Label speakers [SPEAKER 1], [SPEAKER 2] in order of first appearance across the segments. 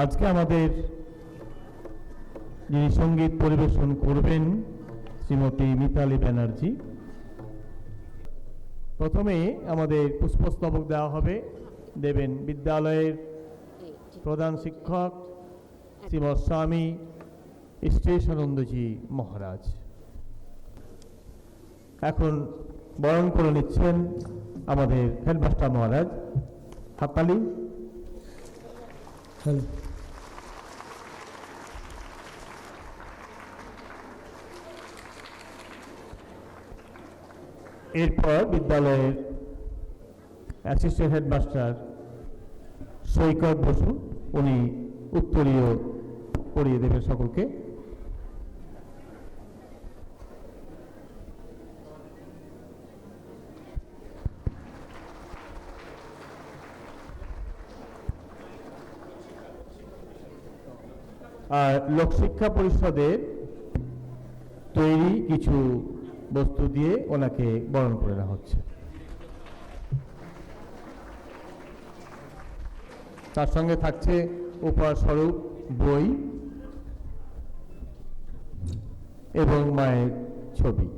[SPEAKER 1] আজকে আমাদের যিনি সঙ্গীত পরিবেশন করবেন শ্রীমতী মিতালী ব্যানার্জি। প্রথমে আমাদের পুষ্পস্তবক দেওয়া হবে, দেবেন বিদ্যালয়ের প্রধান শিক্ষক শ্রীমৎ স্বামী স্থিরেশানন্দজি মহারাজ। এখন বরণ করে নিচ্ছেন আমাদের হেডমাস্টার মহারাজ। হাততালি।
[SPEAKER 2] হ্যালো।
[SPEAKER 1] এরপর বিদ্যালয়ের অ্যাসিস্ট্যান্ট হেডমাস্টার সৈকত বসু, উনি উত্তরীয় পড়িয়ে দেবেন সকলকে। আর লোকশিক্ষা পরিষদের তৈরি কিছু বস্তু দিয়ে ওনাকে বরণ করে নেওয়া হচ্ছে। তার সঙ্গে থাকছে উপহার স্বরূপ বই এবং মায়ের ছবি।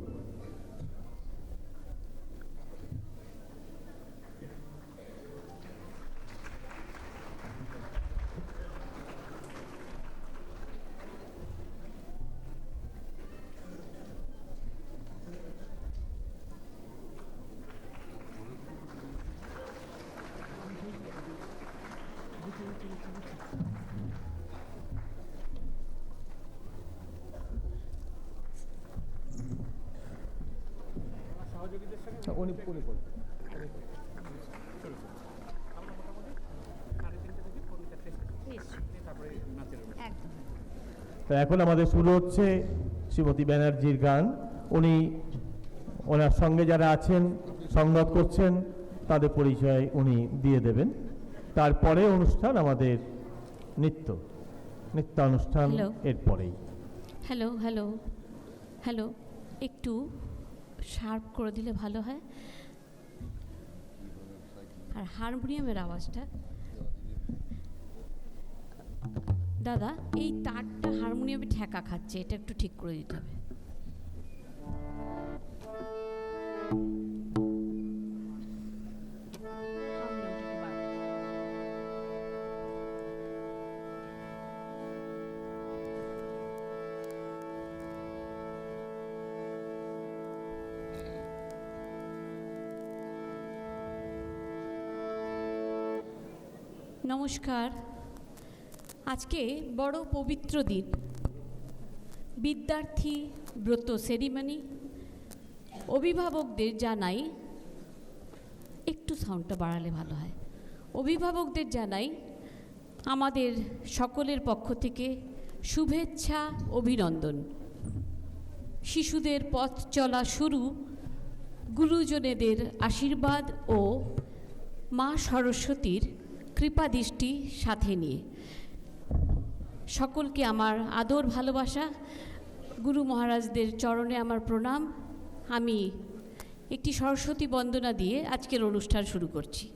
[SPEAKER 1] এখন আমাদের শুরু হচ্ছে শ্রীমতী ব্যানার্জির গান। উনি ওনার সঙ্গে যারা আছেন সংবাদ করছেন তাদের পরিচয় উনি দিয়ে দেবেন। তারপরে অনুষ্ঠান আমাদের নৃত্যানুষ্ঠান এরপরেই।
[SPEAKER 3] হ্যালো হ্যালো হ্যালো, একটু শার্প করে দিলে ভালো হয়। আর হারমোনিয়ামের আওয়াজটা দাদা, এই তারটা হারমোনিয়ামে ঠেকা খাচ্ছে, এটা একটু ঠিক করে দিতে হবে। নমস্কার। আজকে বড় পবিত্র দিন, বিদ্যার্থী ব্রত সেরিমনি। অভিভাবকদের জানাই, একটু সাউন্ডটা বাড়ালে ভালো হয়। অভিভাবকদের জানাই আমাদের সকলের পক্ষ থেকে শুভেচ্ছা, অভিনন্দন। শিশুদের পথ চলা শুরু গুরুজনেদের আশীর্বাদ ও মা সরস্বতীর কৃপাদৃষ্টি সাথে নিয়ে। সকলকে আমার আদর ভালোবাসা, গুরু মহারাজদের চরণে আমার প্রণাম। আমি একটি সরস্বতী বন্দনা দিয়ে আজকের অনুষ্ঠান শুরু করছি।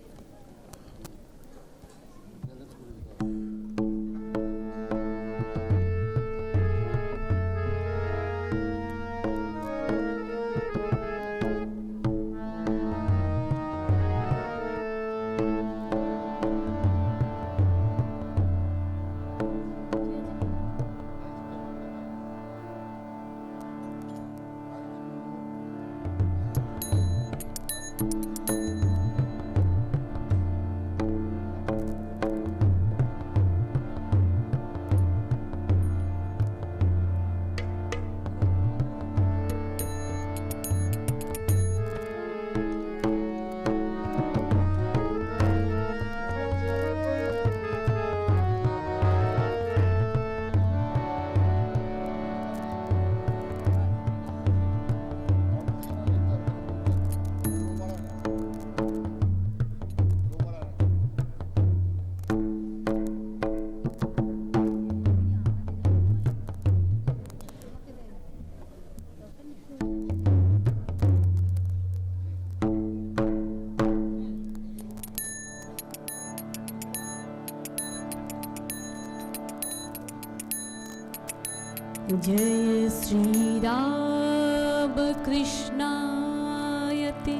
[SPEAKER 3] जय श्री राम कृष्णाय ते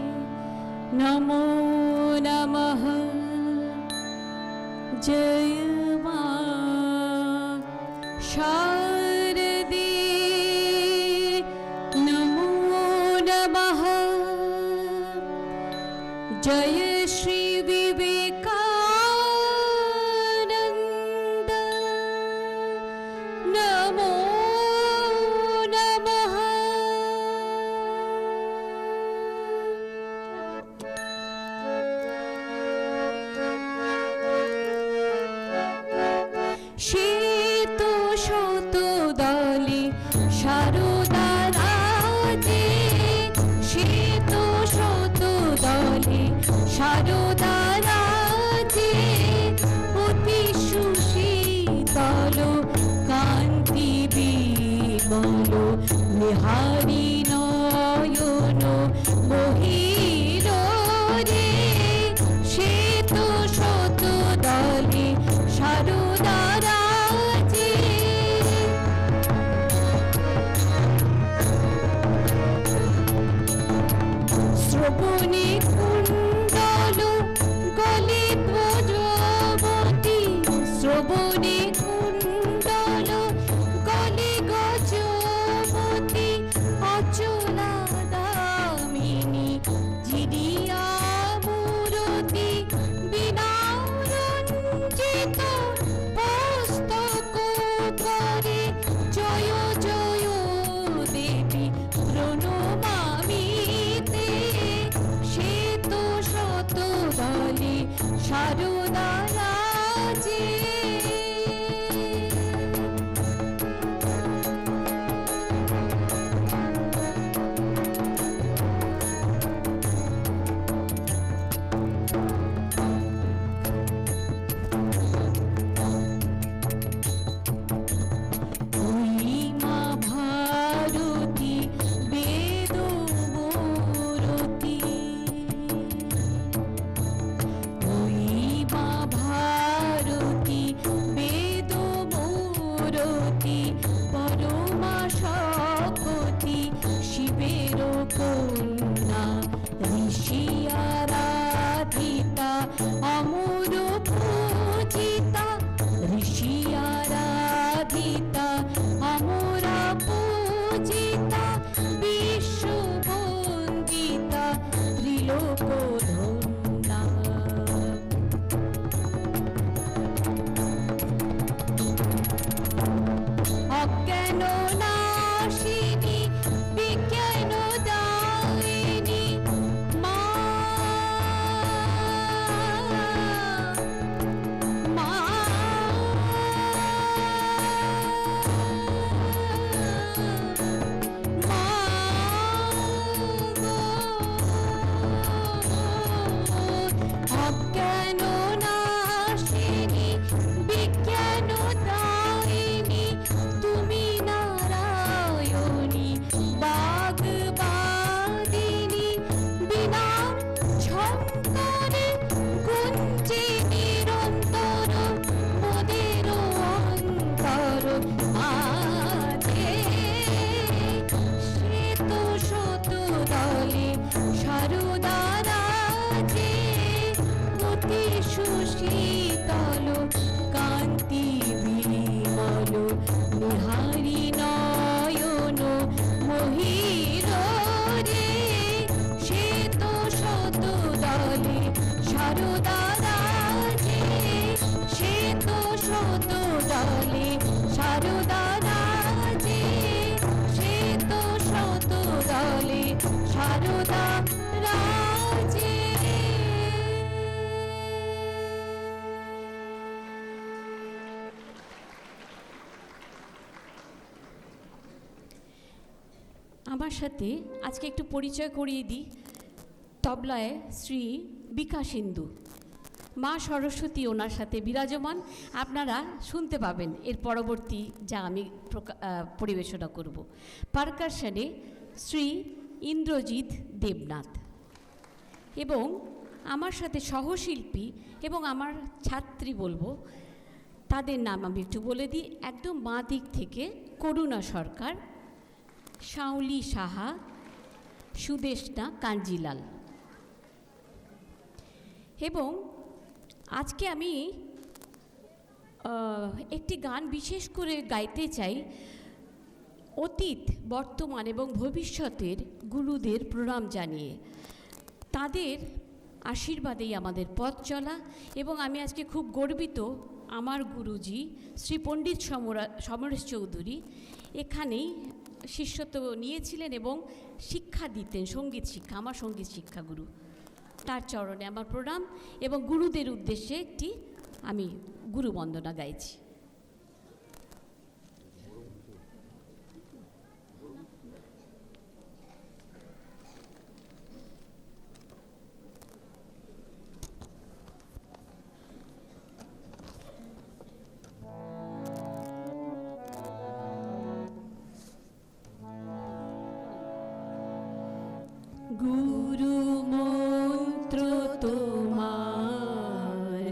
[SPEAKER 3] नमो नमः। जय मां शारदे नमो नमः। जय श्री विवेकानंद नमो नमः। শ্বেত শত দলে সারদা রাজে, শ্বেত শত দলে সারদা রাজে, অতি সুশীতল কান্তি বিমল নিহারি নয়ন মহির রে। শ্বেত শত দলে সারদা রাজে, শ্রবণে কুণ্ডল গলে ধ্বজবতী, শ্রবণে কুণ্ডল গলে গজবতী, অচলা দামিনী জিরিয়া মূরতি, বিনারঞ্জিত পুস্তক করে জয় জয় দেবী প্রণমামি তে। শ্বেত শত দলে সারদা রাজে, ওই মা ভারতী বেদ মূরতি, ওই মা ভারতী বেদ মূরতি, পরমা শকতি শিবের কন্যা, ঋষি আরাধিতা অমর পূজিতা, ঋষি আরাধিতা অমরা পূজিতা, বিশ্ববন্দিতা ত্রিলোক ধন্যা। অজ্ঞান নাশিনী বিজ্ঞান দায়িনী মা, মা মা গো। অজ্ঞান নাশিনী বিজ্ঞান দায়িনী, তুমি নারায়ণী বাগবাদিনী, বিনা ঝঙ্কারে গুঞ্জে নিরন্তর মোদের অন্তর মাঝে। শ্বেত শত দলে সারদা রাজে, অতি সুশীতল কান্তি বিমল নিহারি নয়ন মহির রে। শ্বেত শত দলে সারদা রাজে, শ্বেত শত দলে সারদা রাজে, শ্বেত শত দলে সারদা রাজে। আমার সাথে আজকে একটু পরিচয় করিয়ে দিই। তবলায় শ্রী বিকাশিন্দু, মা সরস্বতী ওনার সাথে বিরাজমান। আপনারা শুনতে পাবেন এর পরবর্তী যা আমি পরিবেশনা করব। পারকাশনে শ্রী ইন্দ্রজিৎ দেবনাথ এবং আমার সাথে সহশিল্পী এবং আমার ছাত্রী বলবো তাদের নাম আমি একটু বলে দিই। একদম বাঁ দিক থেকে করুণা সরকার, শাওলি সাহা, সুদেশনা কাঞ্জিলাল। এবং আজকে আমি একটি গান বিশেষ করে গাইতে চাই, অতীত, বর্তমান এবং ভবিষ্যতের গুরুদের প্রণাম জানিয়ে। তাদের আশীর্বাদেই আমাদের পথ চলা। এবং আমি আজকে খুব গর্বিত, আমার গুরুজি শ্রী পণ্ডিত সমরেশ চৌধুরী এখানেই শিষ্যত্ব নিয়েছিলেন এবং শিক্ষা দিতেন, সঙ্গীত শিক্ষা, আমার সঙ্গীত শিক্ষাগুরু। তার চরণে আমার প্রণাম এবং গুরুদের উদ্দেশ্যে একটি আমি গুরু বন্দনা গাইছি। গুরু মন্ত্র তোমার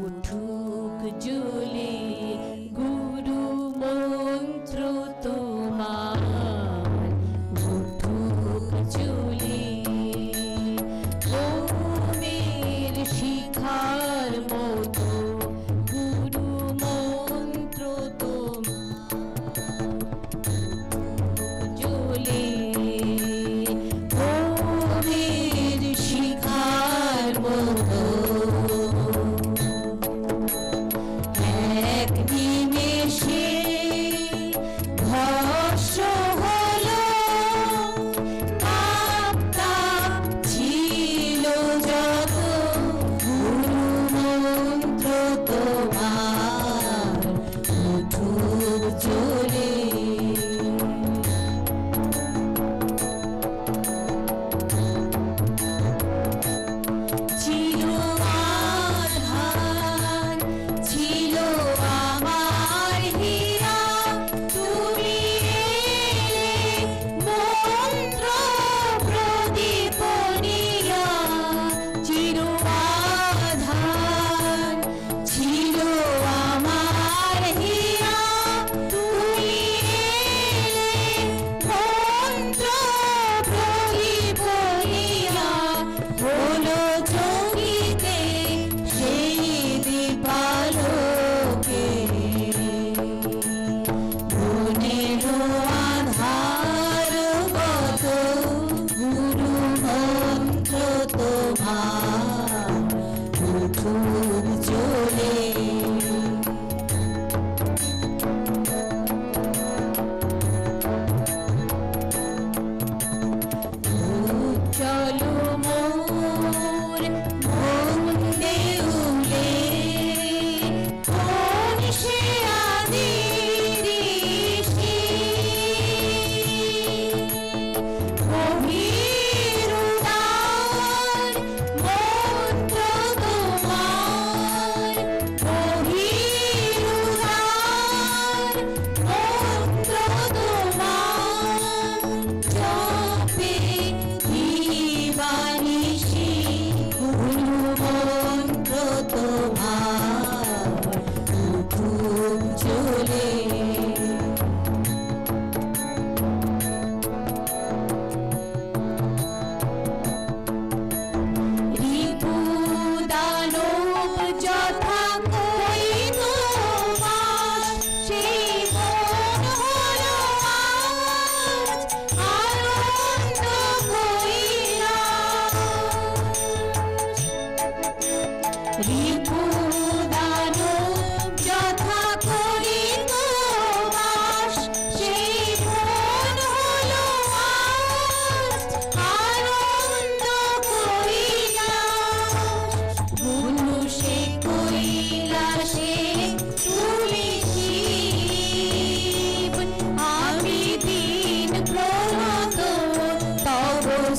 [SPEAKER 3] উঠুক জ্বলে, গুরু মন্ত্র তোমার উঠুক জ্বলে, ওমের শিখার মতো গুরু মন্ত্র তোমার জ্বলে, শিখার মতো এক নিমেষে ধস হলো, তাপ ছিল যত গুরু মন্ত্র তোমার উঠুক জ্বলে।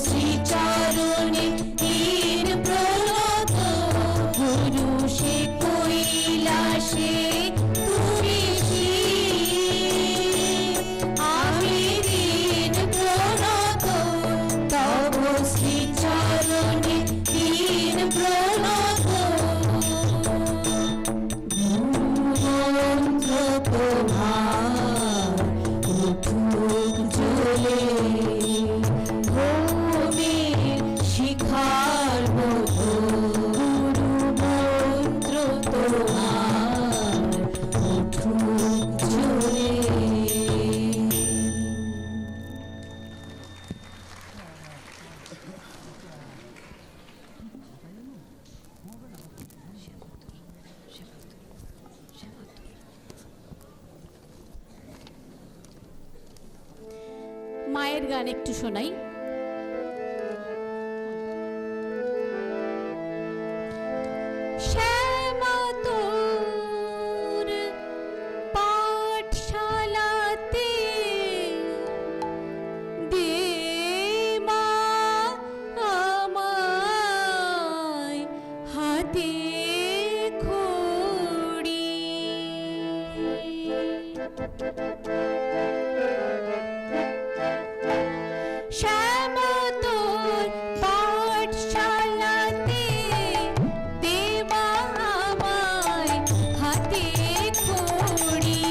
[SPEAKER 3] শ্রী চরণে দীন প্রণত গুরু গান একটু শোনাই। শ্যামা তোর পাঠশালাতে দে মা আমায় হাতে খড়ি। শ্যামা তোর পাঠশালাতে দে মা আমায় হাতে খড়ি।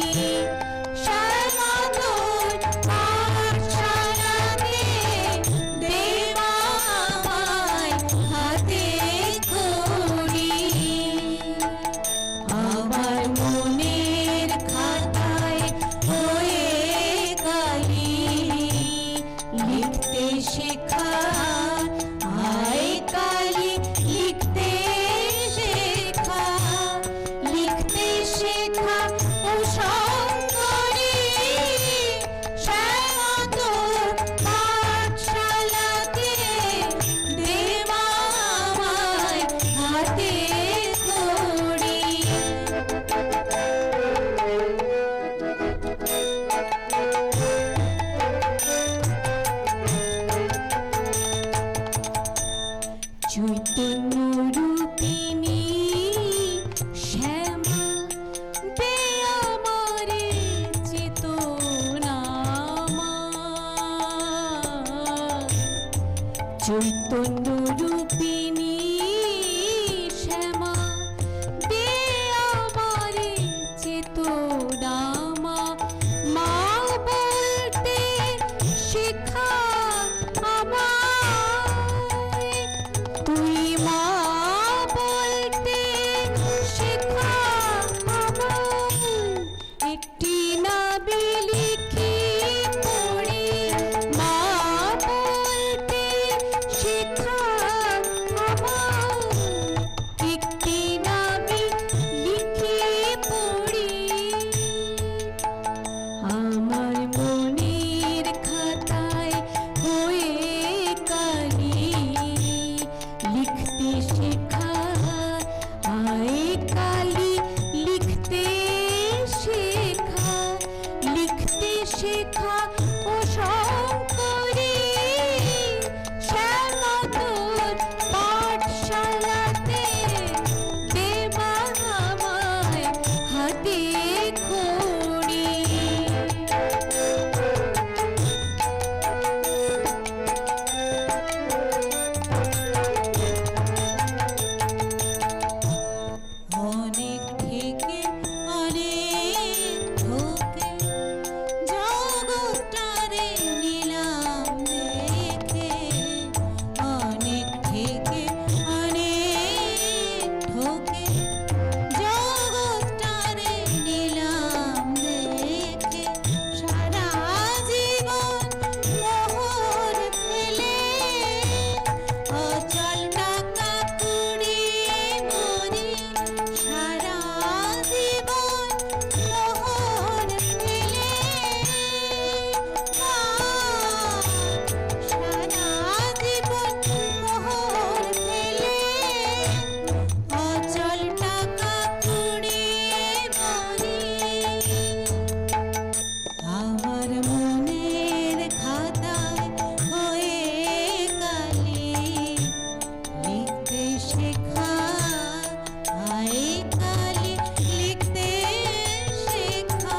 [SPEAKER 3] শ্যামা তোর পাঠশালাতে দে মা আমায় হাতে খড়ি। আমার মনের খাতায় হয়ে কালি লিখতে শেখা, আয় কালি লিখতে শেখা, লিখতে শেখা ও শঙ্করী। শ্যামা তোর পাঠশালাতে দে মা আমায় হাতে খড়ি। চৈতন্য রূপিণী শ্যামা দে আমারে চেতনা মা। চৈতন্য রূপিণী শ্যামা দে আমারে চেতনা মা। মা বলতে শেখা আমায়, তুই মা বলতে শেখা আমায়। একটি নাবি লিখি পড়ি মা বলতে শেখা আমায়। একটি নাবি লিখি পড়ি। আমার মনের খাতায় হয়ে কালি লিখতে শেখা, আয় কালি লিখতে শেখা, লিখতে শেখা ও শঙ্করী। শ্যামা তোর পাঠশালাতে দে মা আমায় হাতে খড়ি। অনেক থেকে অনেক ধোকে জগৎটারে নিলাম দেখে। অনেক থেকে অনেক ধোকে জগৎটারে নিলাম দেখে। সারা জীবন মোহর ফেলে অচল টাকা কুড়িয়ে মরি। সারা জীবন মোহর ফেলে সারা জীবন মোহর ফেলে অচল টাকা কুড়িয়ে মরি। আমার মনের খাতায় হয়ে কালি লিখতে শেখা, আয় কালি লিখতে শেখা,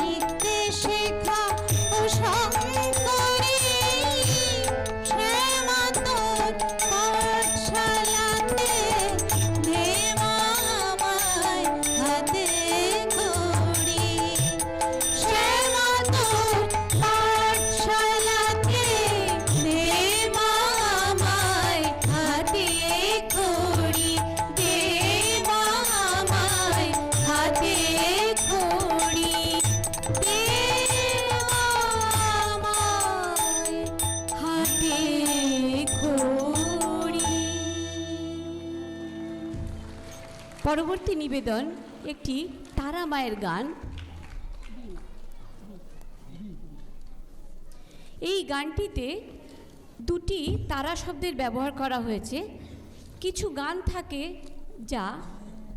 [SPEAKER 3] লিখতে শেখা ও শঙ্করী। শ্যামা তোর পাঠশালাতে দে মা আমায় হাতে খড়ি। শ্যামা তোর পাঠশালাতে দে মা আমায় হাতে খড়ি। দে মা আমায় হাতে খড়ি। দে মা আমায় হাতে খড়ি। পরবর্তী নিবেদন একটি তারা মায়ের গান। এই গানটিতে দুটি তারা শব্দের ব্যবহার করা হয়েছে। কিছু গান থাকে যা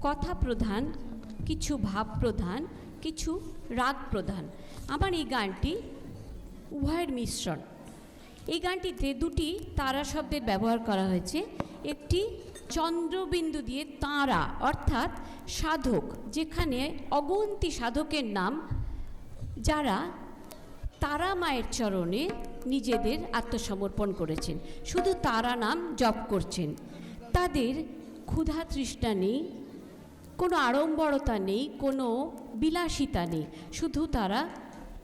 [SPEAKER 3] কথা প্রধান, কিছু ভাব প্রধান, কিছু রাগ প্রধান। আমার এই গানটি উভয়ের মিশ্রণ। এই গানটিতে দুটি তারা শব্দের ব্যবহার করা হয়েছে। একটি চন্দ্রবিন্দু দিয়ে তারা অর্থাৎ সাধক, যেখানে অগুন্তি সাধকের নাম, যারা তারা মায়ের চরণে নিজেদের আত্মসমর্পণ করেছেন, শুধু তারা নাম জপ করছেন। তাদের ক্ষুধা তৃষ্ণা নেই, কোনো আড়ম্বরতা নেই, কোনো বিলাসিতা নেই, শুধু তারা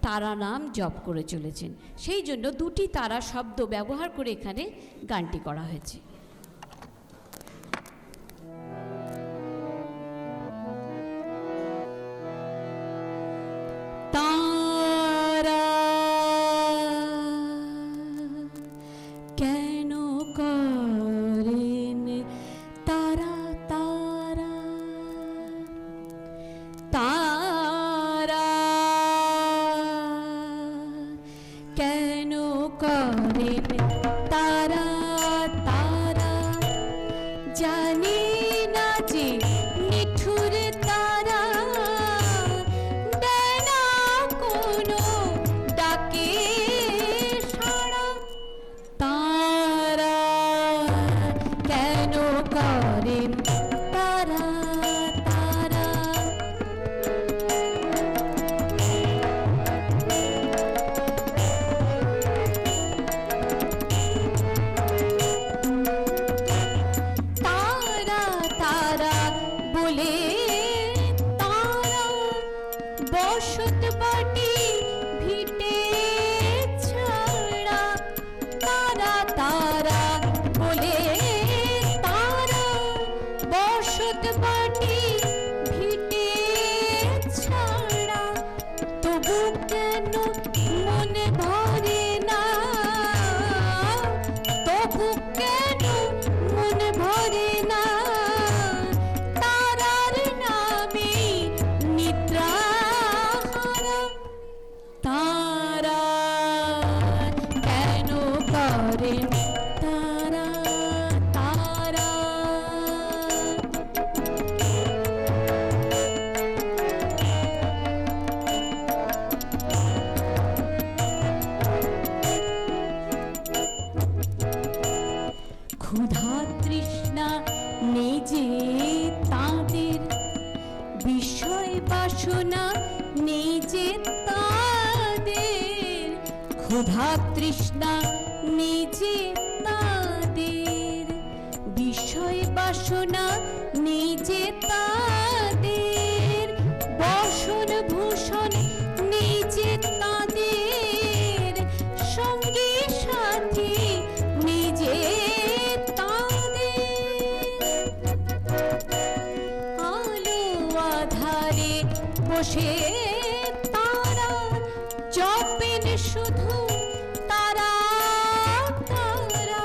[SPEAKER 3] তারা নাম জপ করে চলেছেন। সেই জন্য দুটি তারা শব্দ ব্যবহার করে এখানে গানটি করা হয়েছে। তারা কেন করেন তারা তারা, তারা কেন করেন তারা তারা, জানি না যে নিঠুর তারা দেয় না কোনো ডাকে সাড়া। তারা কেন করেন তারা তারা, তারা তারা বলে তারা বসত বাটি ভিটে ছাড়া। তারা তারা বলে তারা বসত বাটি ভিটে ছাড়া, তবু কেন মনে ভরে না, তবু কেন মনে ভরে না, তারার নামে নিদ্রা হারা। তারা কেন করেন তারা তারা, ক্ষুধা তৃষ্ণা নেই যে তাদের, বিষয় বাসনা নেই যে তাদের, ক্ষুধা তৃষ্ণা নেই যে তাদের, বিষয় বাসনা নেই যে তাদের, বসন ভূষণ নেই যে তাদের, সঙ্গী সাথী নেই যে আধারে বসে তারা জপেন শুধু তারা তারা,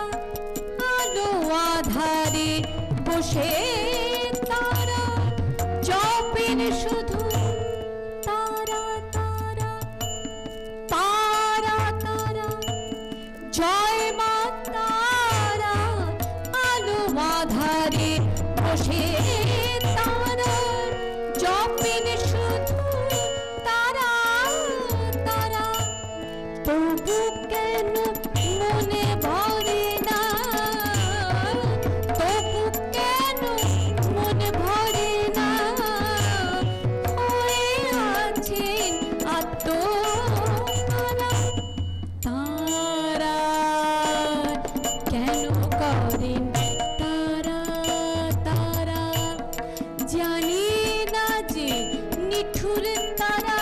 [SPEAKER 3] আলো আধারে বসে তারা জপেন শুধু তারা তারা, তারা তারা জয় মা তারা, আলো আধারে বসে তারা জপেন শুধু তারা তারা, তবু কেন মনে ভরে না, তবু কেন মনে ভরে না, হয়ে আছেন আত্মহারা। তারা কেন করেন তারা তারা, জানি না যে নিঠুর তারা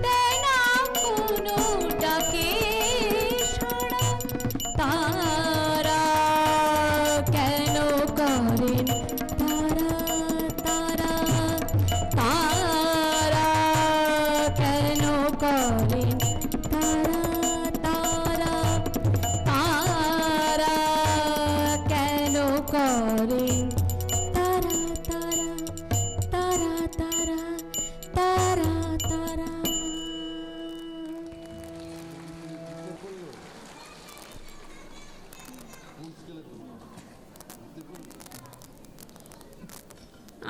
[SPEAKER 3] দেয় না কোনো ডাকে সাড়া। তারা কেন করেন তারা তারা, তারা কেন করেন তারা তারা, তারা কেন করেন তারা তারা তারা তারা তারা তারা।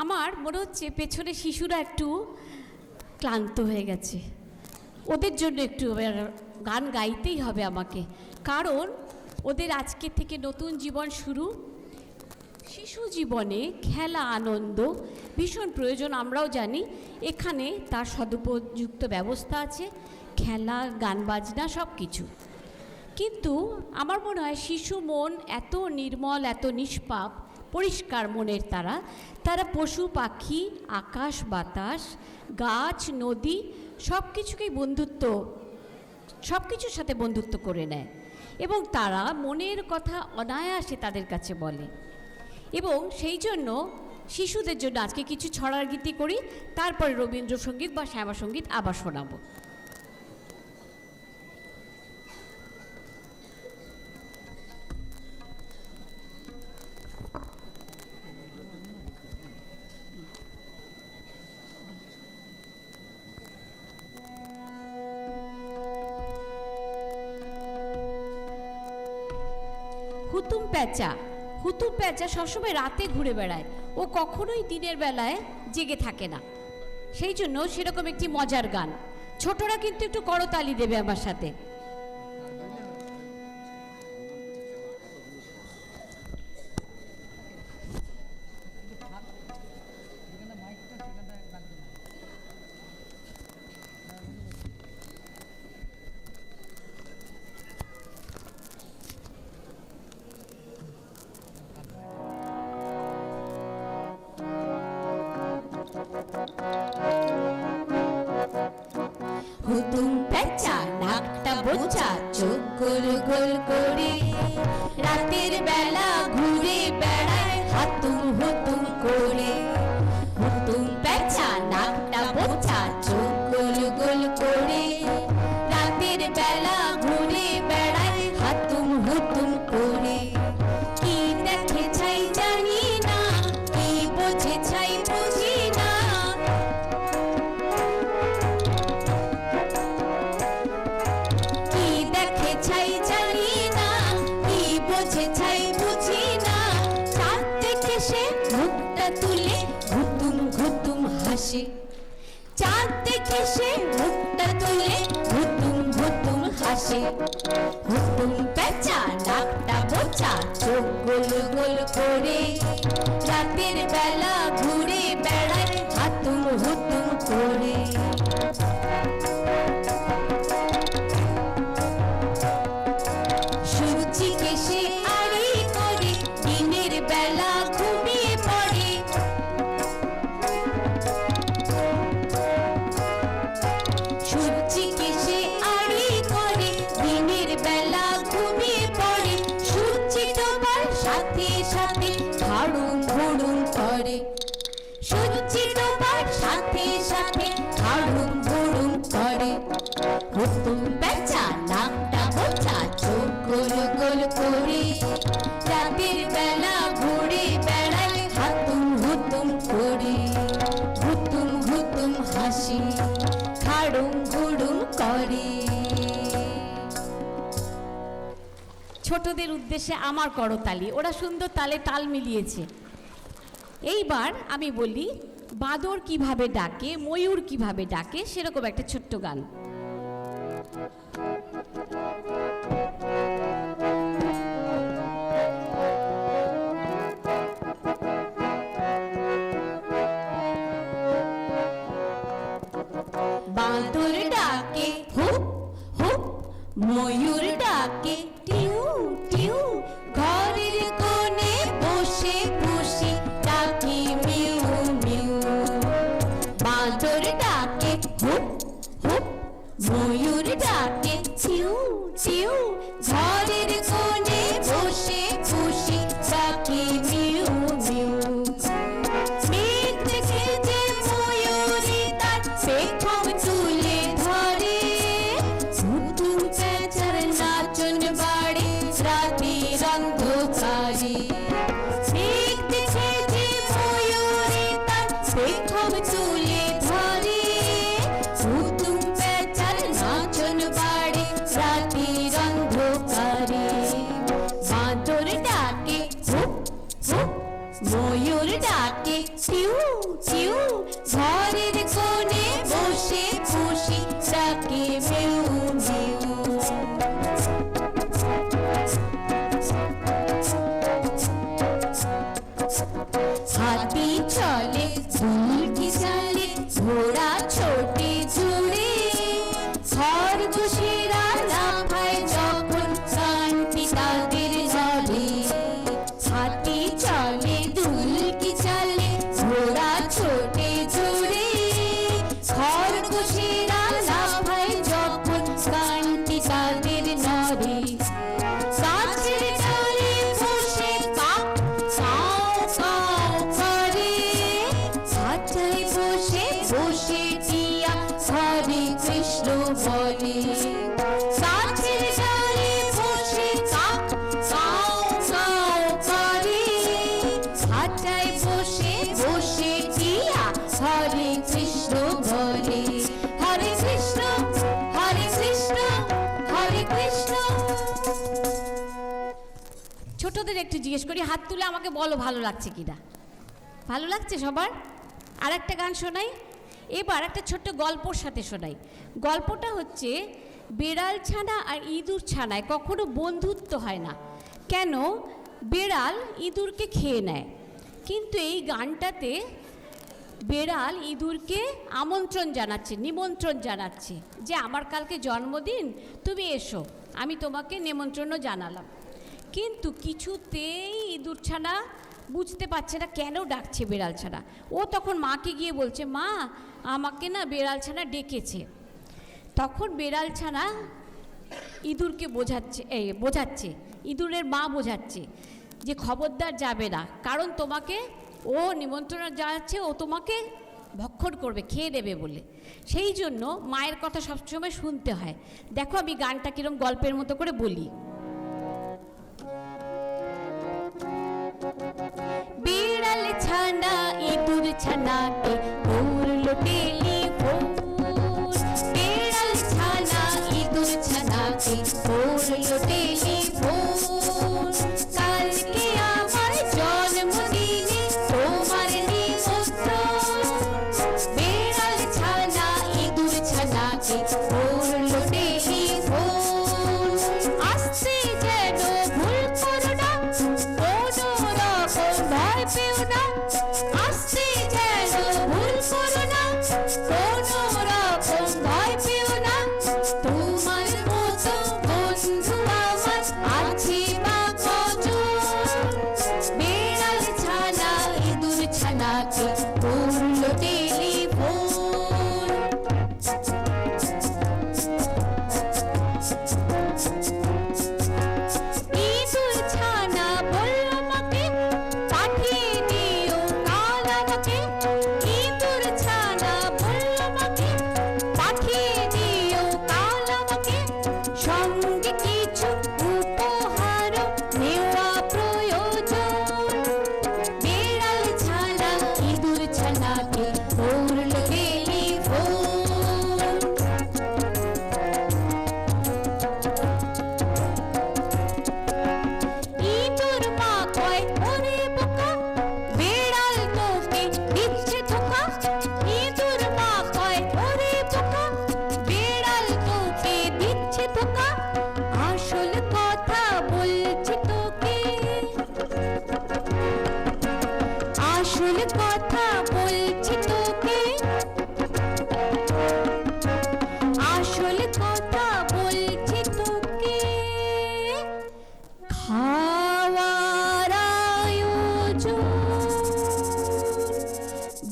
[SPEAKER 3] আমার মনে হচ্ছে পেছনে শিশুরা একটু ক্লান্ত হয়ে গেছে, ওদের জন্য একটু গান গাইতেই হবে আমাকে, কারণ ওদের আজকে থেকে নতুন জীবন শুরু। শিশু জীবনে খেলা আনন্দ ভীষণ প্রয়োজন, আমরাও জানি। এখানে তার সদুপযুক্ত ব্যবস্থা আছে, খেলা গান বাজনা সব কিছু। কিন্তু আমার মনে হয় শিশু মন এত নির্মল, এত নিষ্পাপ, পরিষ্কার মনের তারা পশু পাখি, আকাশ বাতাস, গাছ নদী সব কিছুকেই সব কিছুর সাথে বন্ধুত্ব করে নেয় এবং তারা মনের কথা অনায়াসে তাদের কাছে বলে। এবং সেই জন্য শিশুদের জন্য আজকে কিছু ছড়ার গীতি করি, তারপরে রবীন্দ্রসঙ্গীত বা শ্যামাসঙ্গীত আবার শোনাবো। হুতুম প্যাঁচা সবসময় রাতে ঘুরে বেড়ায়, ও কখনোই দিনের বেলায় জেগে থাকে না। সেই জন্য সেরকম একটি মজার গান, ছোটরা কিন্তু একটু করতালি দেবে আমার সাথে। হুতুম প্যাঁচা নাকটা বোচা, চোখ গোল গোল করে রাতের বেলা ঘুরে বেড়ায় হাতুম হুতুম করে। হুতুম প্যাঁচা নাকটা বোচা, চোখ গোল গোল করে রাতের বেলা ঘুরে বেড়ায় হাতুম হুতুম করে। কি দেখে ছাই জানি না, কি বোঝে ছাই বুঝি না, ছাই জানি না, কি বোঝে ছাই বুঝি না। চাঁদ দেখে সে মুখটা তুলে ঘুতুম ঘুতুম হাসে, চাঁদ দেখে সে মুখটা তুলে ঘুতুম ঘুতুম হাসে। হুতুম প্যাঁচা নাকটা বোচা, চোখ গোল গোল করে রাতের বেলা ঘুরে বেড়ায় হাতুম হুতুম করে। সূর্যিকে সে আড়ি করে দিনের বেলা ঘুমিয়ে পড়ে, সূর্যিকে সে আড়ি করে দিনের বেলা ঘুমিয়ে পড়ে। সূর্যি ডোবার সাথে সাথে হাড়ুম হুড়ুম করে, সূর্যি ডোবার সাথে সাথে হাড়ুম হুড়ুম করে। হুতুম প্যাঁচা নাকটা বোচা, চোখ গোল গোল করে রাতের বেলা ঘুরে বেড়ায় হাতুম হুতুম করে। হুতুম হুতুম হাসি, হাড়ুম হুড়ুম করে। ছোটদের উদ্দেশ্যে আমার করতালি, ওরা সুন্দর তালে তাল মিলিয়েছে। এইবার আমি বলি বাদর কিভাবে ডাকে, ময়ূর কিভাবে ডাকে, সেরকম একটা ছোট্ট গান। বাদর ডাকে হুপ হুপ, ময়ূর ডাকে টিউ টিউ, ঘরের কোণে বসে বসে ডাকে মিউ মিউ। বাদর ডাকে হুপ হুপ, ময়ূর ডাকে চিউ চিউ, ঘরের কোণে বসে বসে ডাকে মিউ মিউ। মেঘ দেখে যে ময়ূরী তার পেখম তুলে ময়ূর ডাকে টিউ টিউ, ঘরের কোণে বসে খুশি ডাকে মেউ মেউ। হাতি চলে দুলকি চালে, ঘোড়া ছোটে জুড়ে, খরগোশেরা লাফায় যখন শান্তি তাদের ঝরে। হাতি চলে দুলকি চালে, ঘোড়া ছোটে জুড়ে, খরগোশেরা লাফায় যখন শান্তি তাদের নড়ে। গাছের ডালে বসে কাক কাউ কাউ করে, ছাতায় বসে বসে টিয়া হরে কৃষ্ণ বলে। গাছের ডালে বসে কাক কাউ কাউ করে, ছাতায় বসে বসে টিয়া হরে কৃষ্ণ বলে। হরে কৃষ্ণ হরে কৃষ্ণ হরে কৃষ্ণ। ছোটদের একটু জিজ্ঞেস করি, হাত তুলে আমাকে বলো ভালো লাগছে কিনা। ভালো লাগছে সবার? আর একটা গান শোনাই, এবার একটা ছোট্ট গল্পর সাথে শোনাই। গল্পটা হচ্ছে বেড়াল ছানা আর ইঁদুর ছানায় কখনো বন্ধুত্ব হয় না। কেন? বেড়াল ইঁদুরকে খেয়ে নেয়, কিন্তু এই গানটাতে বেড়াল ইঁদুরকে আমন্ত্রণ জানাচ্ছে, নিমন্ত্রণ জানাচ্ছে যে আমার কালকে জন্মদিন, তুমি এসো, আমি তোমাকে নিমন্ত্রণও জানালাম। কিন্তু কিছুতেই ইঁদুর ছানা বুঝতে পারছে না কেন ডাকছে বেড়াল ছানা। ও তখন মাকে গিয়ে বলছে, মা আমাকে না বেড়াল ছানা ডেকেছে। তখন বেড়াল ছানা ইঁদুরকে বোঝাচ্ছে, ইঁদুরের মা বোঝাচ্ছে যে খবরদার যাবে না, কারণ তোমাকে ও নিমন্ত্রণ জানাচ্ছে, ও তোমাকে ভক্ষণ করবে, খেয়ে দেবে বলে। সেই জন্য মায়ের কথা সবসময় শুনতে হয়। দেখো আমি গানটা কিরম গল্পের মতো করে বলি। বিড়াল ছানা ইঁদুর ছানাকে করলো টেলিফোন, বিড়াল ছানা ইঁদুর ছানাকে করলো টেলিফোন। কালকে আমার জন্মদিনে তোমার নিমন্ত্রণ, বিড়াল ছানা ইঁদুর ছানাকে করলো টেলিফোন। আসতে যেন ভুল করো না, কোনো রকম ভয় পেও না। আসতে যেন ভুল করো না, কোনো রকম ভয় পেও না। তোমার মতো বন্ধু আমার আছে বা কজন। বিড়াল ছানা ইঁদুর ছানাকে করলো টেলিফোন। ইঁদুর ছানা বলল মাকে, পাঠিয়ে দিও কাল আমাকে। ইঁদুর ছানা বলল মাকে, পাঠিয়ে দিও কাল আমাকে। সঙ্গে কিছু উপহার নেওয়া প্রয়োজন। বিড়াল ছানা ইঁদুর ছানাকে করলো টেলিফোন। ইঁদুর মা কয় ওরে বোকা, বিড়াল তোকে দিচ্ছে ধোকা। ইঁদুর মা কয় ওরে বোকা, বিড়াল তোকে দিচ্ছে ধোকা। আসল কথা বলছি তোকে, আসল কথা বলছি তোকে, আসল কথা বলছি তোকে। খাওয়ার আয়োজন।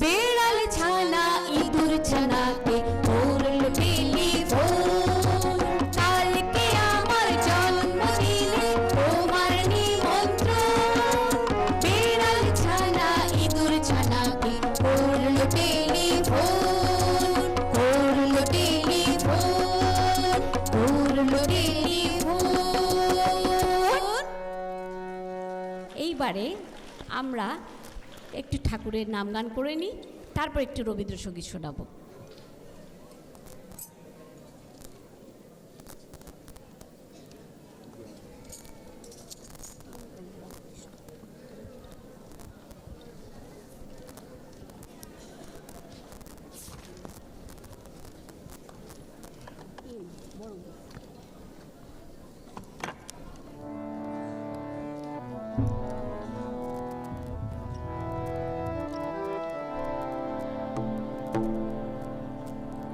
[SPEAKER 3] বিড়াল ছানা ইঁদুর ছানাকে করলো টেলিফোন। কালকে আমার জন্মদিনে তোমার নিমন্ত্রণ। বিড়াল ছানা ইঁদুর ছানাকে করলো টেলিফোন, করলো টেলিফোন, করলো টেলিফোন। এইবারে আমরা একটু ঠাকুরের নাম গান করে নিই, তারপর একটু রবীন্দ্রসঙ্গীত শোনাবো।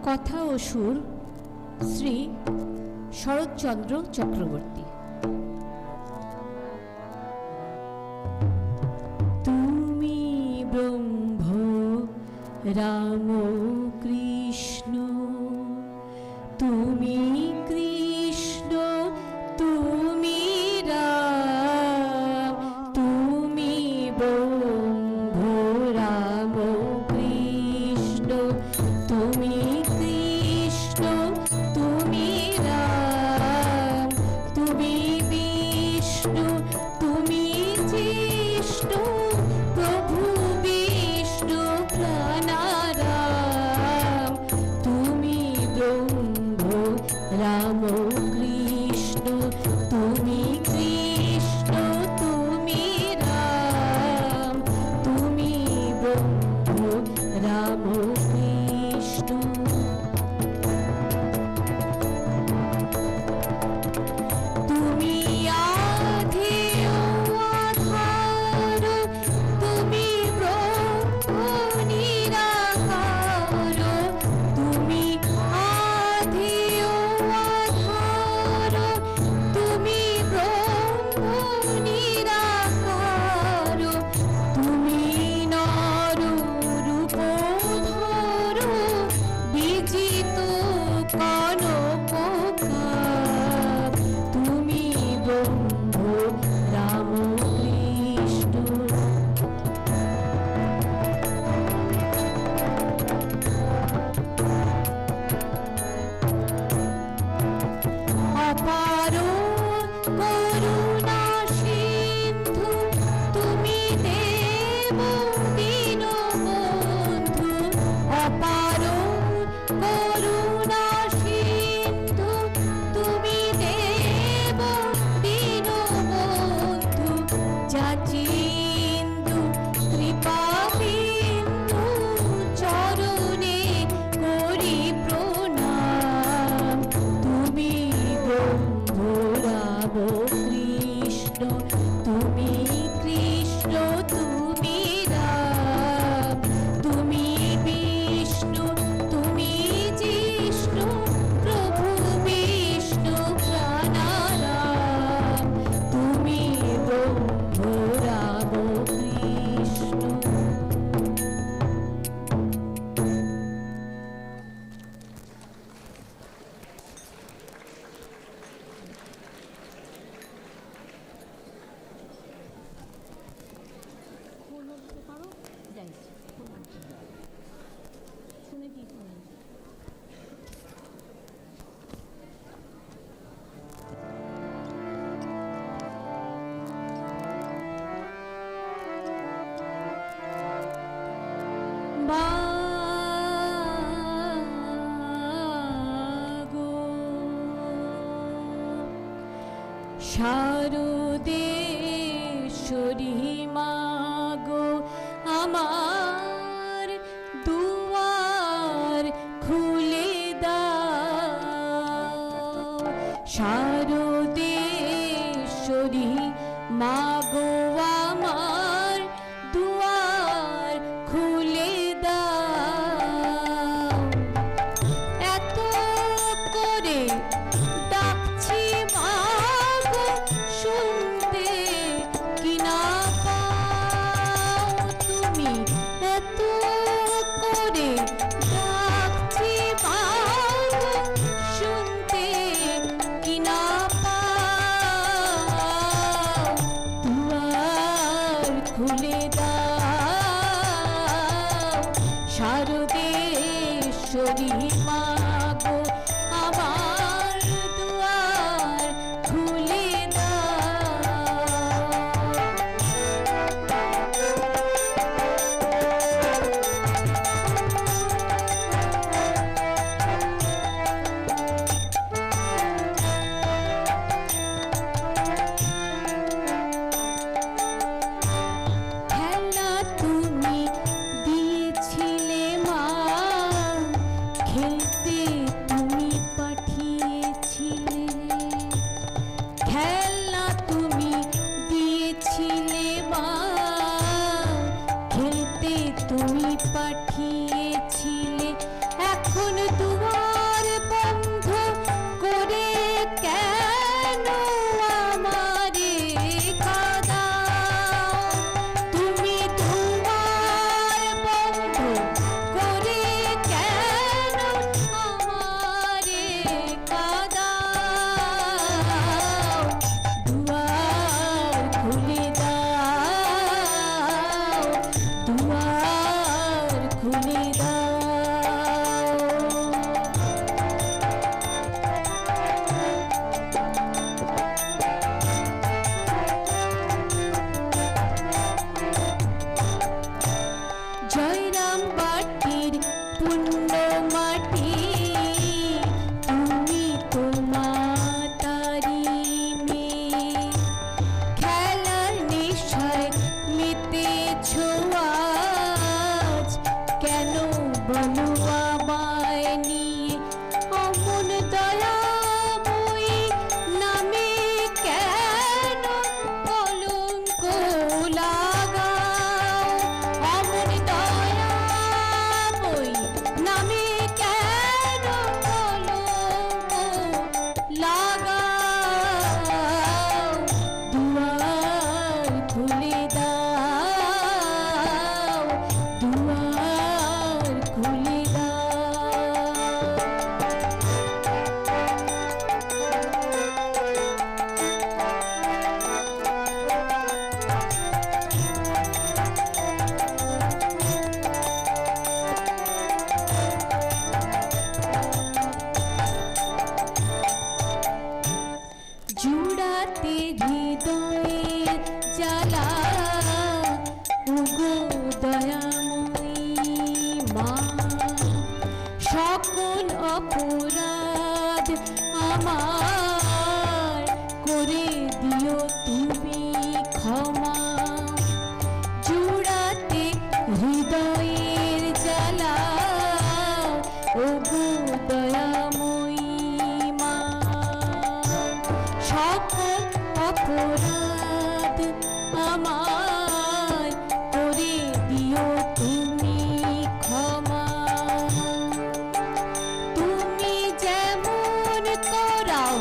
[SPEAKER 3] কথা ও সুর শ্রী শরৎচন্দ্র চক্রবর্তী। তুমি ব্রহ্ম রাম কৃষ্ণ, তুমি কৃষ্ণ, তুমি রাম, তুমি ব্রহ্ম রাম কৃষ্ণ, তুমি কৃষ্ণ, তুমি রাম, তুমি বিষ্ণু, তুমি জিষ্ণু, প্রভু বিষ্ণু প্রাণারাম, তুমি ব্রহ্ম রাম কৃষ্ণ, তুমি কৃষ্ণ, তুমি রাম, তুমি ব্রহ্ম রাম কৃষ্ণ। তুমি আধি ও আধার, তুমি ব্রহ্ম নিরাকার, তুমি আধি ও আধার, তুমি ব্রহ্ম নিরাকার, তুমি নর রূপ ধর, বিজিত কনককার, তুমি ব্রহ্ম রাম কৃষ্ণ। অপার করুণা সিন্ধু, তুমি দেব দীনবন্ধু, অপার করুণা সিন্ধু, তুমি দেব দীনবন্ধু, যাচিন্দু কৃপা বিন্দু, চরণে করি প্রণাম, তুমি ব্রহ্ম রাম কৃষ্ণ, তুমি কৃষ্ণ, তুমি রাম, তুমি বিষ্ণু, তুমি জিষ্ণু, প্রভু বিষ্ণু প্রাণারাম, তুমি ব্রহ্ম রাম কৃষ্ণ। মাগো শারদেশ্বরী মাগো, আমার দুয়ার খুলে দাও, শারদেশ্বরী মাগো, আমার দুয়ার খুলে দাও, এত করে ডাকছি মাগো, শুনতে কিনা পাও, তুমি এত করে ডাকছি মাগো, শুনতে কিনা পাও, দুয়ার খুলে দাও, শারদেশ্বরী মাগো, আমার দুয়ার খুলে খেলনা তুমি দিয়েছিলে মা, খেলতে তুমি পাঠিয়েছিলে, খেলনা তুমি দিয়েছিলে মা, খেলতে তুমি পাঠিয়েছিলে, এখন দুয়ার পুণ্য মাটি তুমি তো মাতারি মেয়ে, খেলার নেশায় মেতেছ আজ, কেন বলো আমায় নিয়ে অমন দয়াময়ী নামে কেন কলঙ্ক লাগাও, অমন দয়াময়ী নামে কেন কলঙ্ক লাগাও, দুয়ার খুলে দাও, দুয়ার খুলে দাও। জুড়াতে হৃদয়ের জ্বালা, ওগো দয়াময়ী মা, সকল অপরাধ আমার করে দিও তুমি ক্ষমা, জুড়াতে হৃদয়ের জ্বালা, ওগো দয়াময়ী মা, সকল অপরাধ আমার করে দিও তুমি ক্ষমা, তুমি যেমন করাও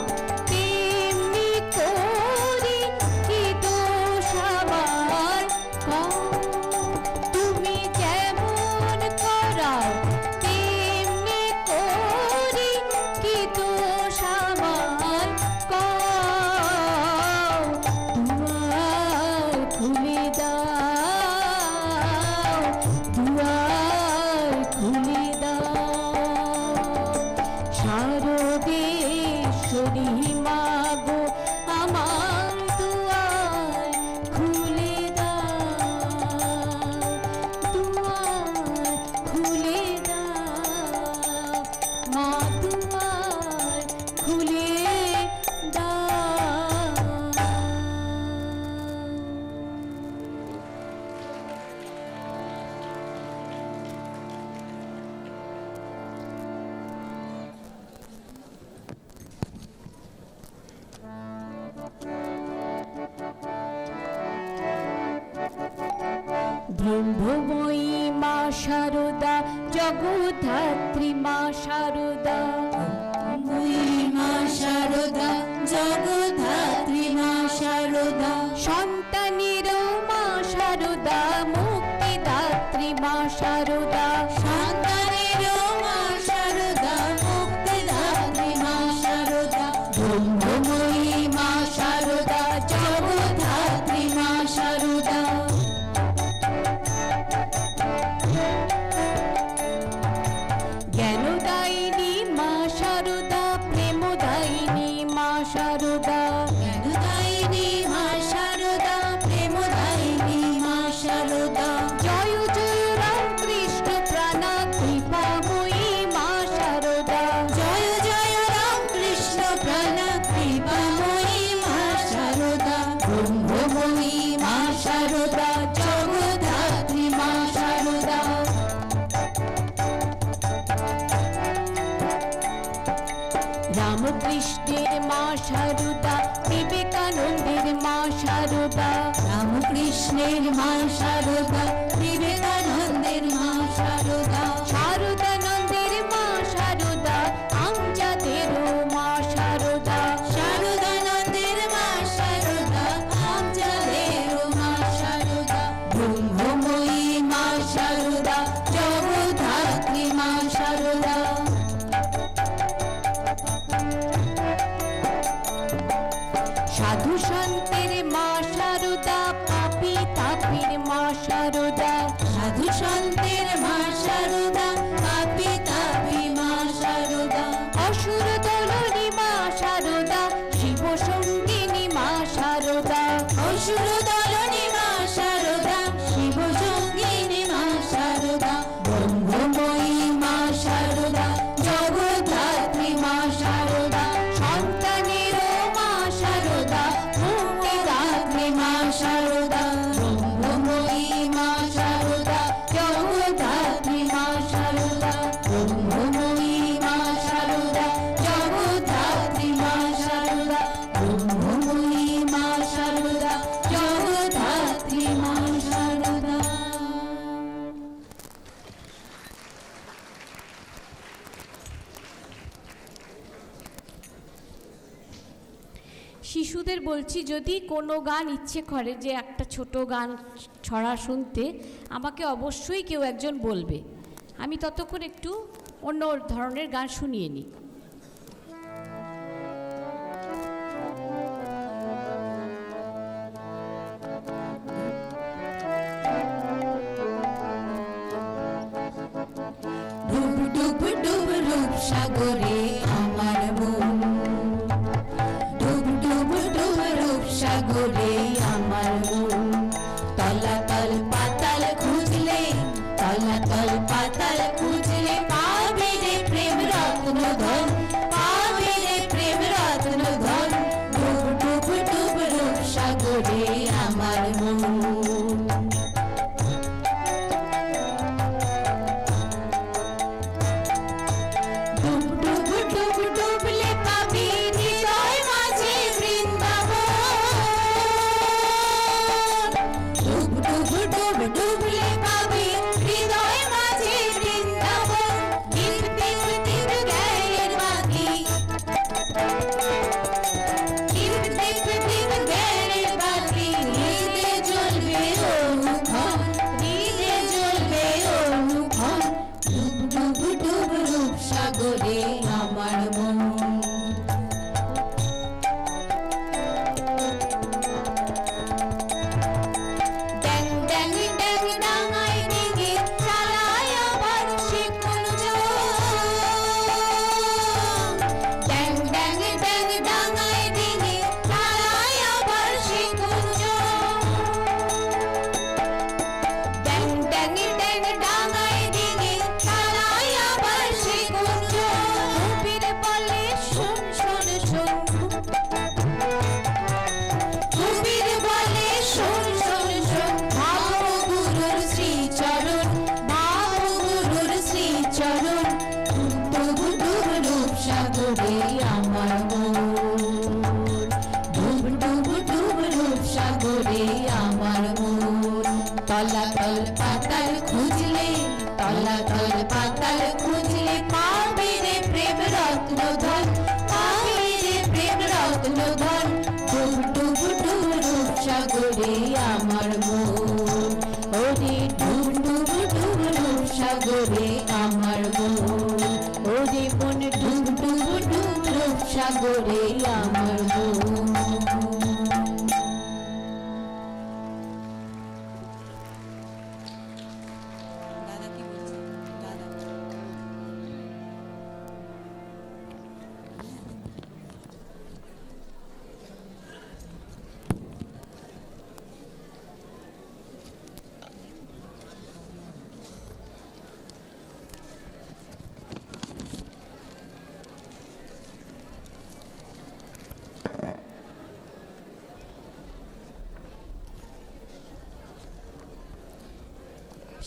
[SPEAKER 3] তেমনি করি, কি দোষ আমার কও, তুমি যেমন করাও তেমনি করি, কি দোষ আমার কও, দুয়ার খুলে দাও, দুয়ার খুলে দাও, শারদেশ্বরী মাগো আমার দুয়ার খুলে দাও, দুয়ার খুলে দাও, মা দুয়ার খুলে দাও। ব্রহ্মময়ী মা শারদা, জগদ্ধাত্রী মা শারদা,
[SPEAKER 2] মা শারদা, জগদ্ধাত্রী মা শারদা,
[SPEAKER 3] সন্তানের মা শারদা, মুক্তিদাত্রী মা শারদা,
[SPEAKER 2] সন্তানের মা শারদা, মুক্তিদাত্রী মা শারদা, ব্রহ্মময়ী মা শারদা, জগদ্ধাত্রী মা শারদা,
[SPEAKER 3] জ্ঞানদায়িনী মা শারদা, প্রেমদায়িনী মা শারদা,
[SPEAKER 2] জ্ঞানদায়িনী মা শারদা, প্রেমদায়িনী মা শারদা,
[SPEAKER 3] জয় জয় রাম কৃষ্ণ প্রাণা কৃপাময়ী মা শারদা,
[SPEAKER 2] জয় জয় রাম কৃষ্ণ প্রাণা কৃপাময়ী মা শারদা, ব্রহ্মময়ী মা শারদা, জগদ্ধাত্রী মা শারদা,
[SPEAKER 3] রামকৃষ্ণের মা শারদা, বিবেকানন্দের মা শারদা,
[SPEAKER 2] রামকৃষ্ণের মা শারদা, বিবেকানন্দের মা শারদা,
[SPEAKER 3] শারদানন্দের মা শারদা, আমজাদেরও মা শারদা,
[SPEAKER 2] শারদানন্দের মা শারদা, আমজাদের মা শারদা, ব্রহ্মময়ী মা শারদা, জগদ্ধাত্রী মা শারদা,
[SPEAKER 3] সাধু সন্তের মা শারদা, পাপী তাপীর মা শারদা,
[SPEAKER 2] সাধু সন্তের মা শারদা, পাপী তাপী মা শারদা,
[SPEAKER 3] অসুর দলনী মা শারদা, শিব সঙ্গিনী মা শারদা,
[SPEAKER 2] অসুর দলনী মা শারদা, শিব সঙ্গিনী মা শারদা, ব্রহ্মময়ী মা
[SPEAKER 3] শিশুদের বলছি, যদি কোনো গান ইচ্ছে করে যে একটা ছোট গান ছড়া শুনতে, আমাকে অবশ্যই কেউ একজন বলবে। আমি ততক্ষণ একটু অন্য ধরনের গান শুনিয়ে নিই।
[SPEAKER 2] ডুব ডুব ডুব রূপ সাগরে আমার মন, ডুব ডুব ডুব রূপ সাগরে আমার মন। তলাতল পাতাল খুঁজলে, তলাতল পাতাল খুঁজলে পাবে রে প্রেম রত্ন ধন, পাবে রে প্রেম রত্ন ধন। ডুব ডুব ডুব রূপ সাগরে আমার মন। ডুব ডুব ডুব ডুবলে পাবি হৃদয় মাঝে বৃন্দাবন, ডুব ডুব ডুব ডুবলে পাবি হৃদয় মাঝে বৃন্দাবন। টিপ টিপ টিপ গায়ের বাতি, টিপ টিপ টিপ গায়ের বাতি, হৃদে জ্বলবে অনুক্ষণ, হৃদে জ্বলবে অনুক্ষণ। ডুব ডুব ডুব রূপ সাগরে আমার মন। ড্যাং ড্যাং ড্যাং ডাঙায় ডিঙি চালায় আবার সে কোন ড্যাং ড্যাং ড্যাং ডাঙায় ডিঙি চালায় আবার সে কোন ড্যাং ড্যাং ড্যাং ডাঙায় ডিঙি চালায় আবার সে কোন কবির বলে শোন শোন শোন, কবির বলে শোন শোন শোন। ভাব গুরুর শ্রীচরণ, ভাব গুরুর শ্রীচরণ। ডুব ডুব রূপ সাগরে আমার মন, ডুব ডুব ডুব রূপ সাগরে আমার মন। তলাতল পাতাল খুঁজলে, তলাতল পাতাল খুঁজলে পাবে রে প্রেম রত্ন ধন, পাবে রে প্রেম রত্ন ধন। ডুব ডুব ডুব রূপ সাগরে আমার মন, ওরে ডুব ডুব ডুব রূপ সাগরে আমার মন, ওরে মন ডুব ডুব ডুব রূপ সাগরে আমার মন।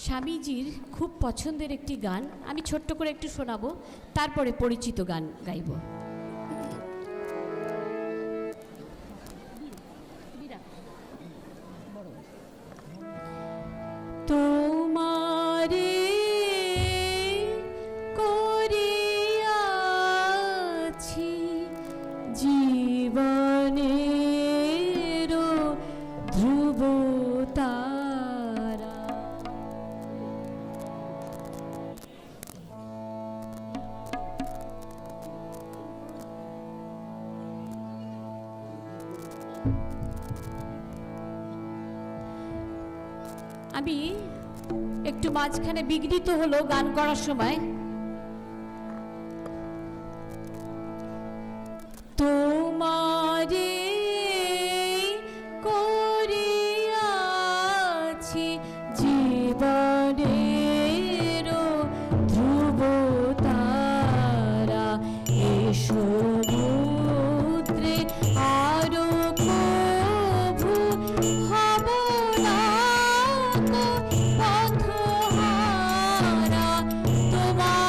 [SPEAKER 3] স্বামীজির খুব পছন্দের একটি গান আমি ছোট্ট করে একটু শোনাবো, তারপরে পরিচিত গান গাইব। তোমারে করিয়াছি জীবনের ধ্রুব তারা, আমি একটু মাঝখানে বিঘ্নিত হলো গান করার সময়। তোমারে করিয়াছি জীবনের ধ্রুব তারা, এসো সমুদ্রে আরো কভু হব না কো পথহারা, তোমার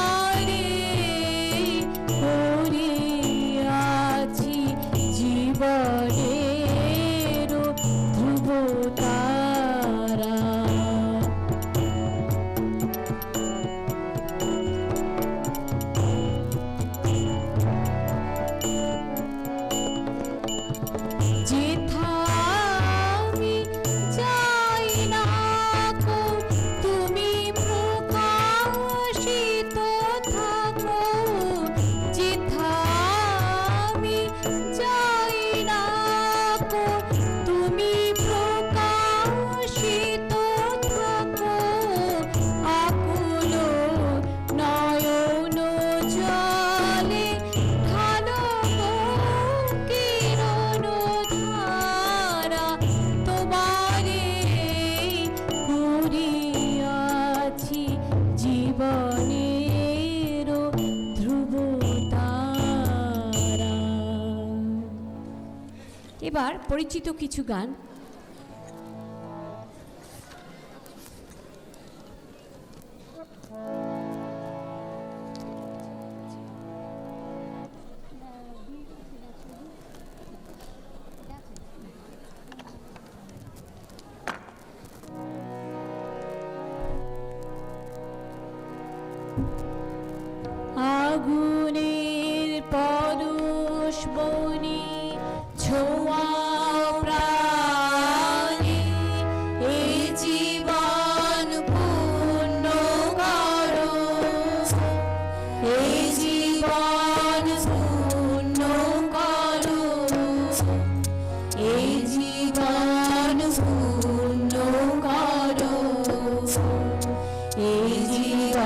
[SPEAKER 3] পরিচিত কিছু গান।
[SPEAKER 2] আগুনের পরশ বনি ছোঁয়া প্রাণে এ জীবন পূর্ণ করো, এ জীবন পূর্ণ করো, এ জীবন পূর্ণ করো, এ জীবন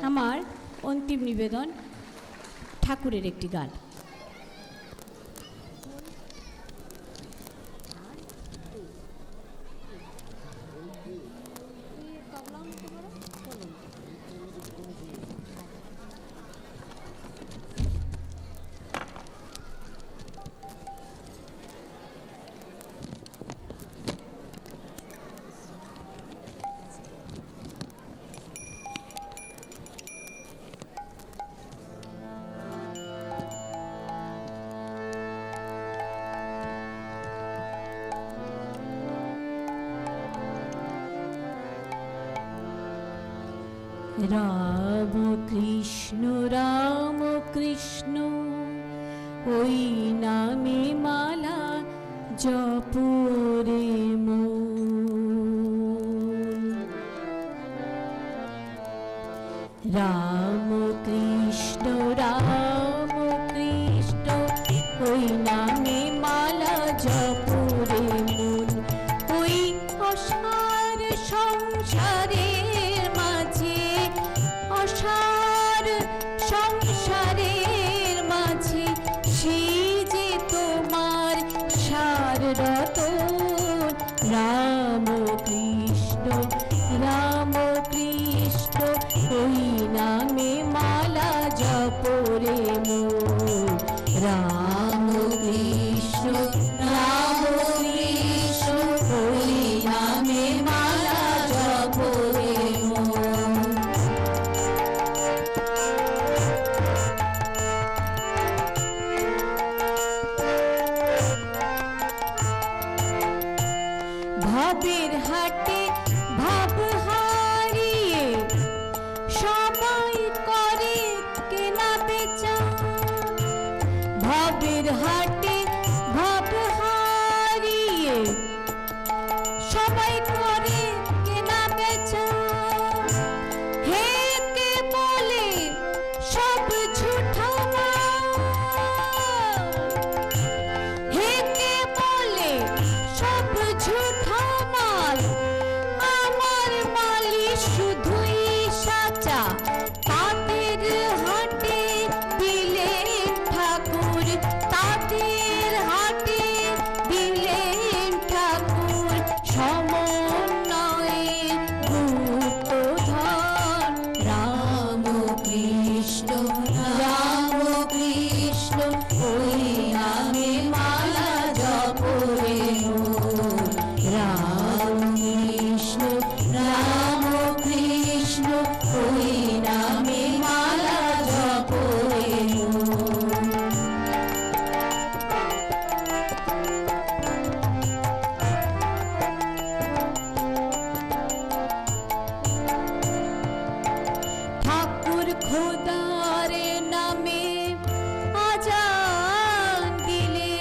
[SPEAKER 3] আমার অন্তিম নিবেদন ঠাকুরের একটি গান। রাম কৃষ্ণ ওই নামে মালা জপরে মন। রাম কৃষ্ণ ওই নামে মালা জপরে মন। ওই অসার সংসারের মাঝে, অসার সংসারের মাঝে সে যে তোমার সার রতন। রাম কৃষ্ণ ওই নামে মালা জপরে মন। রাম কৃষ্ণ ওই নামে মালা জপরে মন। ভাবের হাটে ভাব হারিয়ে সবাই করে কেনা বেচা। ভাবের হাটে ভাব হারিয়ে সবাই করে কেনা বেচা। হে কে বলে সব ঝুঠা মাল, হে কে বলে সব ঝুঠা মাল। আমার মালি শুধুই সাচা, তাদের হাটে দিলেন ঠাকুর, তাদের হাটে দিলেন ঠাকুর। সমন্বয়ে গুপ্তধন। রাম কৃষ্ণ ওই নামে মালা জপরে মন। রাম কৃষ্ণ ওই নামে মালা জপরে মন। ঠাকুর খোদার নামে আজান দিলে,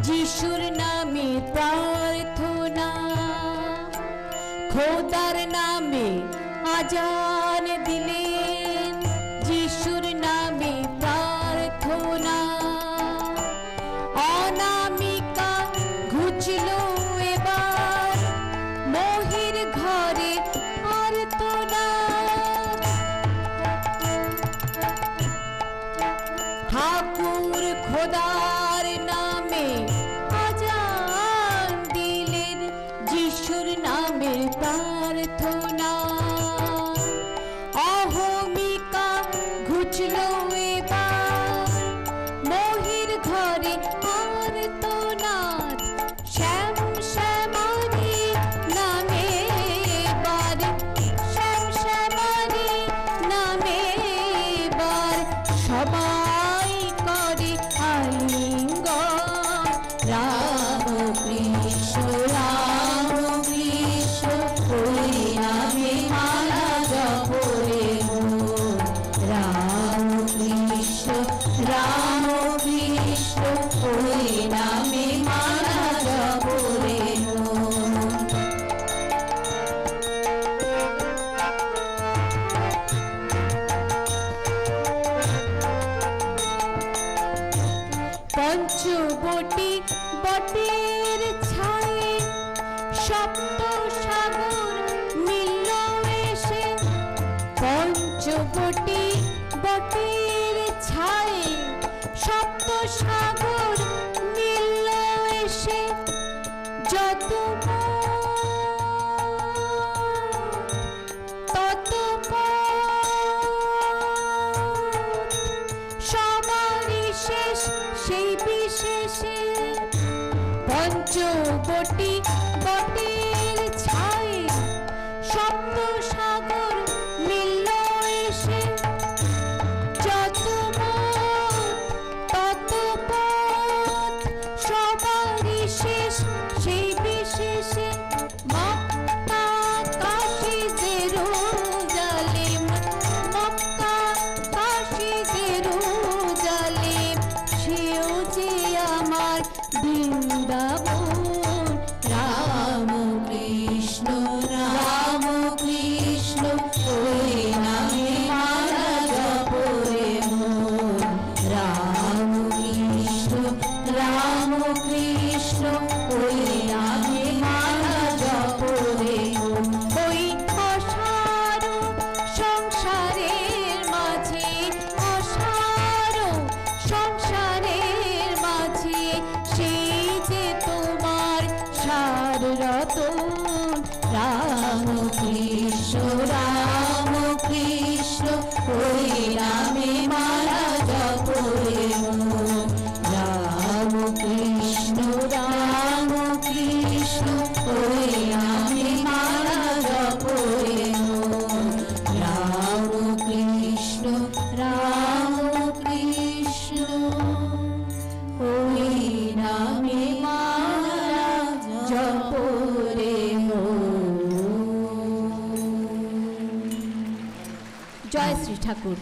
[SPEAKER 3] যিশুর নামে প্রার্থনা। খোদার নামে আজান দিলেন, যিশুর নামে প্রার্থনা। অনামিকা ঘুচল এবার মহির ঘরে আর্তনা। ঠাকুর খোদার নামে আজান দিলেন, যিশুর নামে প্রার্থনা। অহমিকা ঘুচল এবার মহির ঘরে আর্তনাদ। শ্যাম শ্যামারি নামে এবার, শ্যাম শ্যামারি নামে এবার সবাই করে আলিঙ্গন। রাম কৃষ্ণ ওই নামে মালা জপরে মন। রাম কৃষ্ণ ওই নামে মালা জপরে মন। পঞ্চবটি বটের ছায়ে সপ্ত সাগর মিলল এসে। পঞ্চবটি বটের ছায়ে সপ্ত সাগর মিলল এসে। যত তত সবারই শেষ সেই বিশেষে। পঞ্চবটি বটের ছায়ে সপ্ত সাগর মিলল এসে। যত তত সবারই শেষ সেই বিশেষে। মক্কা
[SPEAKER 2] বৃন্দাবন রাম কৃষ্ণ রাম কৃষ্ণ ওই নামে মালা জপরে মন রাম কৃষ্ণ ওই নামে মালা জপরে মন ওই অসার সংসারের মাঝে অসার সংসারের মাঝে সেই যে তোমার সার রতন রাম কৃষ্ণ ওই নামে মালা জপরে মন রাম কৃষ্ণ ওই নামে মালা জপরে মন রাম কৃষ্ণ ওই নামে মালা জপরে মন।
[SPEAKER 3] জয় শ্রী ঠাকুর।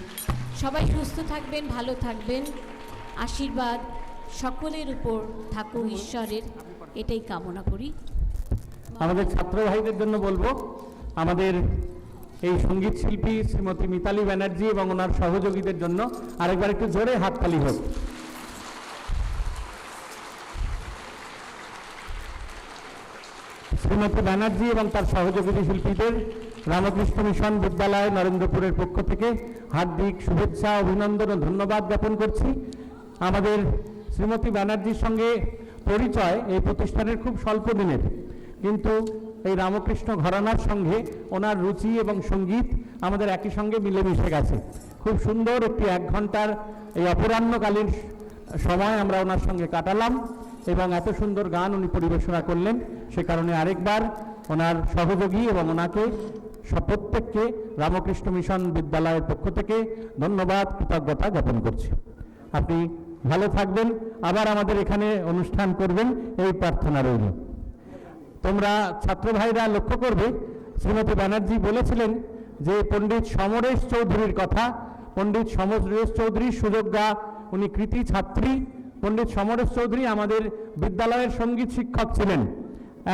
[SPEAKER 3] সবাই সুস্থ থাকবেন, ভালো থাকবেন, আশীর্বাদ সকলের উপর থাকুক ঈশ্বরের, এটাই কামনা করি।
[SPEAKER 4] আমাদের ছাত্র ভাইদের জন্য বলবো, আমাদের এই সঙ্গীত শিল্পী শ্রীমতী মিতালি ব্যানার্জি এবং ওনার সহযোগীদের জন্য আরেকবার একটু জোরে হাততালি হোক। শ্রীমতী ব্যানার্জি এবং তার সহযোগী শিল্পীদের রামকৃষ্ণ মিশন বিদ্যালয় নরেন্দ্রপুরের পক্ষ থেকে হার্দিক শুভেচ্ছা, অভিনন্দন ও ধন্যবাদ জ্ঞাপন করছি। আমাদের শ্রীমতী ব্যানার্জির সঙ্গে পরিচয় এই প্রতিষ্ঠানের খুব স্বল্প দিনের, কিন্তু এই রামকৃষ্ণ ঘরানার সঙ্গে ওনার রুচি এবং সঙ্গীত আমাদের একই সঙ্গে মিলেমিশে গেছে। খুব সুন্দর একটি 1 ঘন্টার এই অপরাহ্নকালীন সময় আমরা ওনার সঙ্গে কাটালাম এবং এত সুন্দর গান উনি পরিবেশনা করলেন। সে কারণে আরেকবার ওনার সহযোগী এবং ওনাকে প্রত্যেককে রামকৃষ্ণ মিশন বিদ্যালয়ের পক্ষ থেকে ধন্যবাদ, কৃতজ্ঞতা জ্ঞাপন করছি। আপনি ভালো থাকবেন, আবার আমাদের এখানে অনুষ্ঠান করবেন এই প্রার্থনা রইল। তোমরা ছাত্র ভাইরা লক্ষ্য করবে, শ্রীমতী ব্যানার্জি বলেছিলেন যে পণ্ডিত সমরেশ চৌধুরীর কথা। পণ্ডিত সমরেশ চৌধুরী সুযোগ্যা, উনি কৃতি ছাত্রী। পণ্ডিত সমরেশ চৌধুরী আমাদের বিদ্যালয়ের সঙ্গীত শিক্ষক ছিলেন,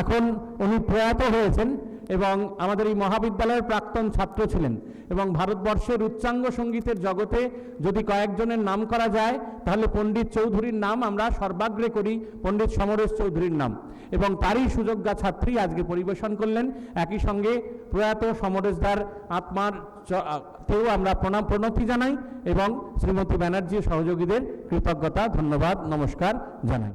[SPEAKER 4] এখন উনি প্রয়াত হয়েছেন এবং আমাদের এই মহাবিদ্যালয়ের প্রাক্তন ছাত্র ছিলেন। এবং ভারতবর্ষের উচ্চাঙ্গ সঙ্গীতের জগতে যদি কয়েকজনের নাম করা যায় তাহলে পণ্ডিত চৌধুরীর নাম আমরা সর্বাগ্রে করি, পণ্ডিত সমরেশ চৌধুরীর নাম। এবং তারই সুযোগ্যা ছাত্রী আজকে পরিবেশন করলেন। একই সঙ্গে প্রয়াত সমরেশদার আত্মার তেও আমরা প্রণতি জানাই এবং শ্রীমতী ব্যানার্জি সহযোগীদের কৃতজ্ঞতা, ধন্যবাদ, নমস্কার জানাই।